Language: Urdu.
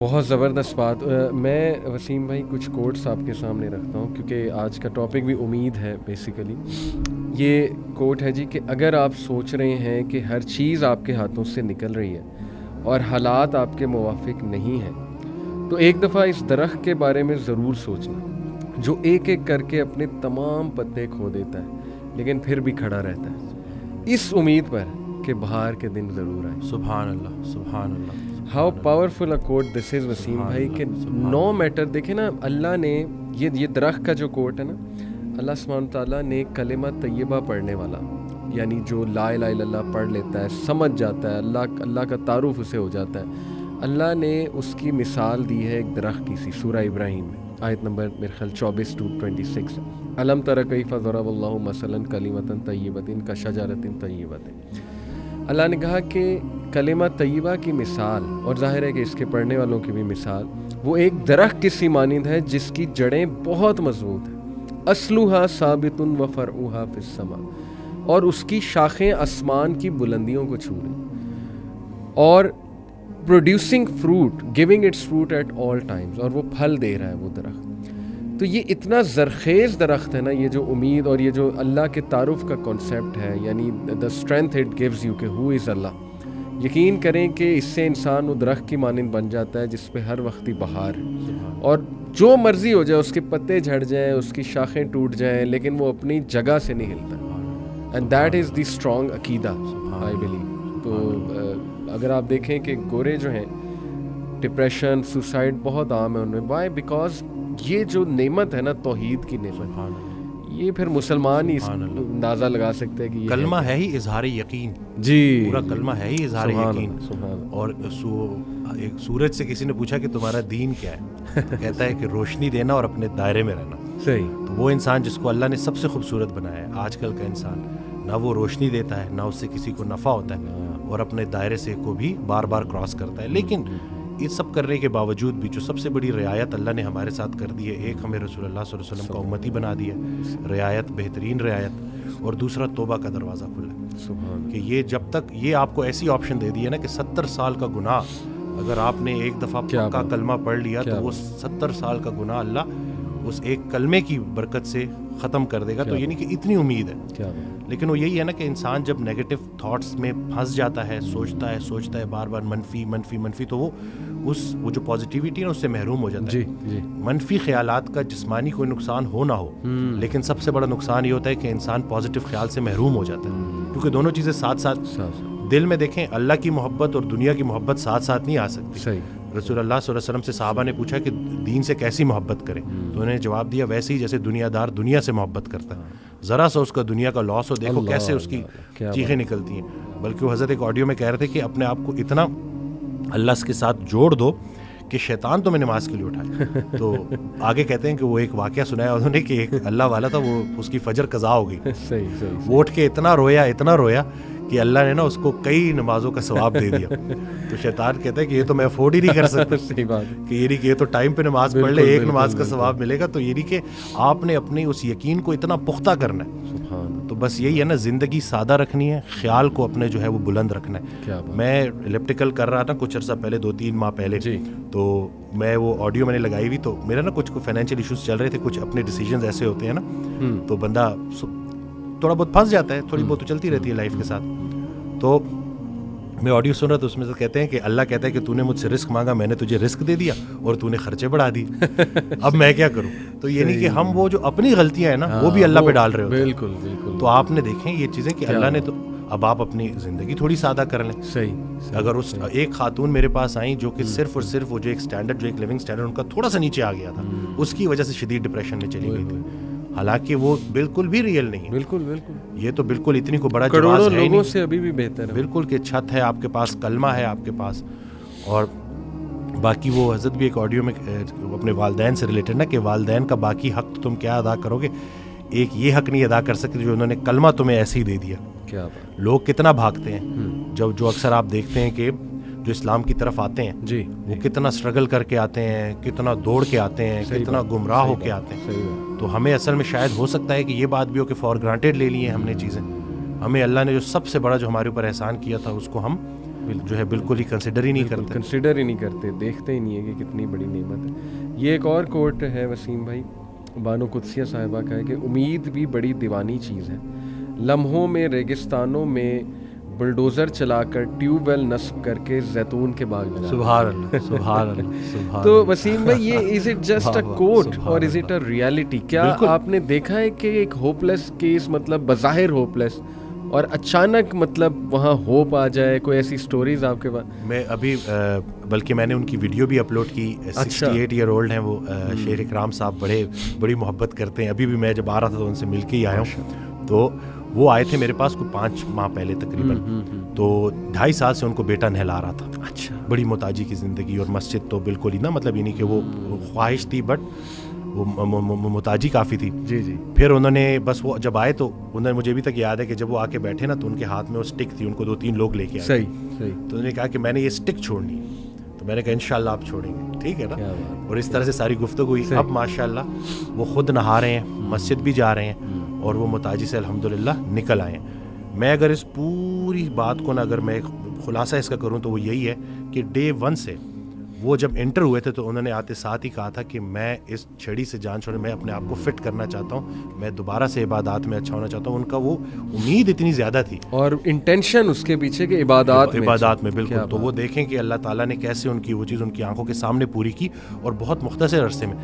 بہت زبردست بات. میں وسیم بھائی کچھ کوٹس آپ کے سامنے رکھتا ہوں کیونکہ آج کا ٹاپک بھی امید ہے بیسیکلی. یہ کوٹ ہے جی کہ اگر آپ سوچ رہے ہیں کہ ہر چیز آپ کے ہاتھوں سے نکل رہی ہے اور حالات آپ کے موافق نہیں ہیں تو ایک دفعہ اس درخت کے بارے میں ضرور سوچنا جو ایک ایک کر کے اپنے تمام پتے کھو دیتا ہے لیکن پھر بھی کھڑا رہتا ہے اس امید پر کہ بہار کے دن ضرور آئے. سبحان اللہ, سبحان اللہ. ہاؤ پاورفل اے کوٹ دس از وسیم بھائی کہ نو میٹر. دیکھیں نا اللہ نے یہ درخت کا جو کوٹ ہے نا, اللہ سبحانہ تعالیٰ نے کلمہ طیبہ پڑھنے والا یعنی جو لا الہ الا اللہ پڑھ لیتا ہے, سمجھ جاتا ہے, اللہ کا تعارف اسے ہو جاتا ہے, اللہ نے اس کی مثال دی ہے ایک درخت کی سی سورہ ابراہیم میں آیت نمبر میرے خیال 24-26. الم تر کیف ضرب اللہ مثلا کلمۃ طیبۃ کشجرۃ طیبۃ. اللہ نے کہا کہ کلمہ طیبہ کی مثال, اور ظاہر ہے کہ اس کے پڑھنے والوں کی بھی مثال, وہ ایک درخت کی سی مانند ہے جس کی جڑیں بہت مضبوط ہیں. اصلها ثابت و فرعها فی السماء, اور اس کی شاخیں آسمان کی بلندیوں کو چھو رہی, اور producing fruit, giving its fruit at all times, اور وہ پھل دے رہا ہے وہ درخت. تو یہ اتنا زرخیز درخت ہے نا, یہ جو امید اور یہ جو اللہ کے تعارف کا کانسیپٹ ہے, یعنی the strength it gives you کہ ہو از اللہ. یقین کریں کہ اس سے انسان وہ درخت کی مانند بن جاتا ہے جس پہ ہر وقت ہی بہار ہے, اور جو مرضی ہو جائے, اس کے پتے جھڑ جائیں, اس کی شاخیں ٹوٹ جائیں, لیکن وہ اپنی جگہ سے نہیں ہلتا. And that is the strong عقیدہ آئی بلیو. تو اگر آپ دیکھیں کہ گورے جو ہیں ڈپریشن, سوسائڈ بہت عام ہے ان میں. وائی؟ بیکاز یہ جو نعمت ہے نا توحید کی نعمت, یہ پھر مسلمان ہی اندازہ لگا سکتے ہیں کہ کلمہ ہے ہی اظہار یقین. جی, پورا کلمہ ہے ہی اظہار یقین. اور ایک سورج سے کسی نے پوچھا کہ تمہارا دین کیا ہے, کہتا ہے کہ روشنی دینا اور اپنے دائرے میں رہنا. صحیح. تو وہ انسان جس کو اللہ نے سب سے خوبصورت بنایا ہے, آج کل کا انسان نہ وہ روشنی دیتا ہے, نہ اس سے کسی کو نفع ہوتا ہے, اور اپنے دائرے سے کو بھی بار بار کراس کرتا ہے. لیکن یہ سب کرنے کے باوجود بھی جو سب سے بڑی رعایت اللہ نے ہمارے ساتھ کر دی ہے, ایک ہمیں رسول اللہ صلی اللہ علیہ وسلم کا امتی بنا دیا ہے, رعایت, بہترین رعایت, اور دوسرا توبہ کا دروازہ کھلا ہے. کہ یہ جب تک یہ آپ کو ایسی آپشن دے دی ہے نا کہ 70 سال کا گناہ اگر آپ نے ایک دفعہ پکا کلمہ پڑھ لیا تو وہ 70 سال کا گناہ اللہ اس ایک کلمے کی برکت سے ختم کر دے گا. تو یعنی کہ اتنی امید ہے. لیکن وہ یہی ہے نا کہ انسان جب نیگیٹو تھاٹس میں پھنس جاتا ہے, سوچتا ہے بار بار منفی, تو وہ جو پازیٹیوٹی ہے اس سے محروم ہو جاتا ہے. منفی خیالات کا جسمانی کوئی نقصان ہو نہ ہو, لیکن سب سے بڑا نقصان یہ ہوتا ہے کہ انسان پازیٹیو خیال سے محروم ہو جاتا ہے, کیونکہ دونوں چیزیں ساتھ ساتھ دل میں دیکھیں, اللہ کی محبت اور دنیا کی محبت ساتھ ساتھ نہیں آ سکتی. رسول اللہ صلی اللہ علیہ وسلم سے صحابہ نے پوچھا کہ دین سے کیسی محبت کریں, تو انہوں نے جواب دیا ویسے ہی جیسے دنیا دار دنیا سے محبت کرتا ہے. ذرا سا اس کا دنیا کا لاس ہو, دیکھو کیسے اس کی چیخیں نکلتی ہیں. بلکہ وہ حضرت ایک آڈیو میں کہہ رہے تھے کہ اپنے آپ کو اتنا اللہ کے ساتھ جوڑ دو کہ شیطان تمہیں نماز کے لیے اٹھائے. تو آگے کہتے ہیں کہ وہ ایک واقعہ سنایا انہوں نے کہ ایک اللہ والا تھا, وہ اس کی فجر قضا ہو گئی, وہ اٹھ کے اتنا رویا کہ اللہ نے نا اس کو کئی نمازوں کا ثواب دے دیا. تو شیطان کہتا ہے کہ یہ تو میں افورڈ ہی نہیں کر سکتا. صحیح بات کہ یہ تو ٹائم پہ نماز پڑھ لے, ایک نماز کا ثواب ملے گا. تو یہ کہ آپ نے اپنی اس یقین کو اتنا پختہ کرنا ہے. تو بس یہی ہے نا, زندگی سادہ رکھنی ہے, خیال کو اپنے جو ہے وہ بلند رکھنا ہے. میں الیپٹیکل کر رہا تھا کچھ عرصہ پہلے, 2-3 ماہ پہلے, تو میں وہ آڈیو میں نے لگائی ہوئی, تو میرا نا کچھ فائنینشیل ایشوز چل رہے تھے, کچھ اپنے ڈیسیجنز ایسے ہوتے ہیں نا, تو بندہ تھوڑا بہت پھنس جاتا ہے, تھوڑی بہت تو چلتی رہتی ہے لائف کے ساتھ. تو میں آڈیو سن رہا تھا, اس میں سے کہتے ہیں کہ اللہ کہتا ہے کہ تو نے مجھ سے رزق مانگا, میں نے تجھے رزق دے دیا اور تو نے خرچے بڑھا دیے, اب میں کیا کروں. تو یعنی کہ ہم وہ جو اپنی غلطیاں ہیں نا وہ بھی اللہ پہ ڈال رہے ہوتے ہیں. بالکل. تو آپ نے دیکھیں یہ چیزیں کہ اللہ نے, تو اب آپ اپنی زندگی تھوڑی سادہ کر لیں. صحیح. اگر اس ایک خاتون میرے پاس آئیں جو کہ صرف اور صرف وہ جو ایک اسٹینڈرڈ, جو ایک لیونگ اسٹینڈرڈ ان کا تھوڑا سا نیچے آ گیا تھا, اس کی وجہ سے شدید ڈپریشن میں چلی گئی تھی, حالانکہ وہ بالکل بھی ریئل نہیں. بالکل. یہ تو بالکل اتنی کو بڑا کروڑوں جواز ہے لوگوں سے ابھی بھی بہتر ہے. بالکل کہ چھت ہے آپ کے پاس, کلمہ ہے آپ کے پاس, اور باقی وہ حضرت بھی ایک آڈیو میں اپنے والدین سے ریلیٹڈ نا, کہ والدین کا باقی حق تم کیا ادا کرو گے, ایک یہ حق نہیں ادا کر سکتے جو انہوں نے کلمہ تمہیں ایسے ہی دے دیا. کیا بات. لوگ کتنا بھاگتے ہیں, جو اکثر آپ دیکھتے ہیں کہ جو اسلام کی طرف آتے ہیں وہ کتنا اسٹرگل کر کے آتے ہیں, کتنا دوڑ کے آتے ہیں, کتنا گمراہ ہو کے آتے ہیں. تو ہمیں اصل میں شاید ہو سکتا ہے کہ یہ بات بھی ہو کہ فار گرانٹیڈ لے لی ہیں ہم نے چیزیں. ہمیں اللہ نے جو سب سے بڑا جو ہمارے اوپر احسان کیا تھا اس کو ہم جو ہے بالکل ہی کنسیڈر ہی نہیں کرتے، کنسیڈر ہی نہیں کرتے، دیکھتے ہی نہیں ہے کہ کتنی بڑی نعمت ہے. یہ ایک اور کوٹ ہے وسیم بھائی، بانو قدسیہ صاحبہ کا ہے کہ امید بھی بڑی دیوانی چیز ہے، لمحوں میں ریگستانوں میں بلڈوزر چلا کر ٹیوب ویل نصب کر کے زیتون کے باغ لگا. سبحان اللہ، سبحان اللہ، سبحان تو اللہ. وسیم بھائی یہ از اٹ جسٹ اے کوٹ اور از اٹ اے ریالٹی؟ کیا آپ نے دیکھا ہے کہ ایک ہوپ لیس کیس، مطلب بظاہر ہوپ لیس، اور اچانک مطلب وہاں ہوپ آ جائے؟ کوئی ایسی سٹوریز آپ کے پاس؟ میں ابھی بلکہ میں نے ان کی ویڈیو بھی اپلوڈ کی. 68 ایئر اولڈ ہیں وہ، شیر اکرام صاحب، بڑی محبت کرتے ہیں. ابھی بھی میں جب آ رہا تھا تو ان سے مل کے ہی آیا ہوں. تو وہ آئے تھے میرے پاس کوئی 5 ماہ پہلے تقریباً. تو 2.5 سال سے ان کو بیٹا نہلا رہا تھا. اچھا. بڑی محتاجی کی زندگی، اور مسجد تو بالکل ہی نا، مطلب یہ نہیں کہ وہ خواہش تھی، بٹ وہ محتاجی کافی تھی. جی جی. پھر انہوں نے بس وہ جب آئے تو انہوں نے، مجھے ابھی تک یاد ہے کہ جب وہ آ کے بیٹھے نا تو ان کے ہاتھ میں وہ اسٹک تھی، ان کو 2-3 لوگ لے کے آئے. صحیح صحیح. تو انہوں نے کہا کہ میں نے یہ اسٹک چھوڑنی ہے. تو میں نے کہا انشاءاللہ آپ چھوڑیں گے، ٹھیک ہے نا. اور اس طرح سے ساری گفتگو ہوئی. اب ماشاءاللہ وہ خود نہا رہے ہیں، مسجد بھی جا رہے ہیں، اور وہ محتاجی سے الحمدللہ نکل آئے ہیں. میں اگر اس پوری بات کو نا، اگر میں خلاصہ اس کا کروں تو وہ یہی ہے کہ ڈے 1 سے وہ جب انٹر ہوئے تھے تو انہوں نے آتے ساتھ ہی کہا تھا کہ میں اس چھڑی سے جان چھوڑے، میں اپنے آپ کو فٹ کرنا چاہتا ہوں، میں دوبارہ سے عبادات میں اچھا ہونا چاہتا ہوں. ان کا وہ امید اتنی زیادہ تھی اور انٹینشن اس کے پیچھے کہ عبادات میں بالکل. تو وہ دیکھیں کہ اللہ تعالیٰ نے کیسے ان کی وہ چیز ان کی آنکھوں کے سامنے پوری کی، اور بہت مختصر عرصے میں.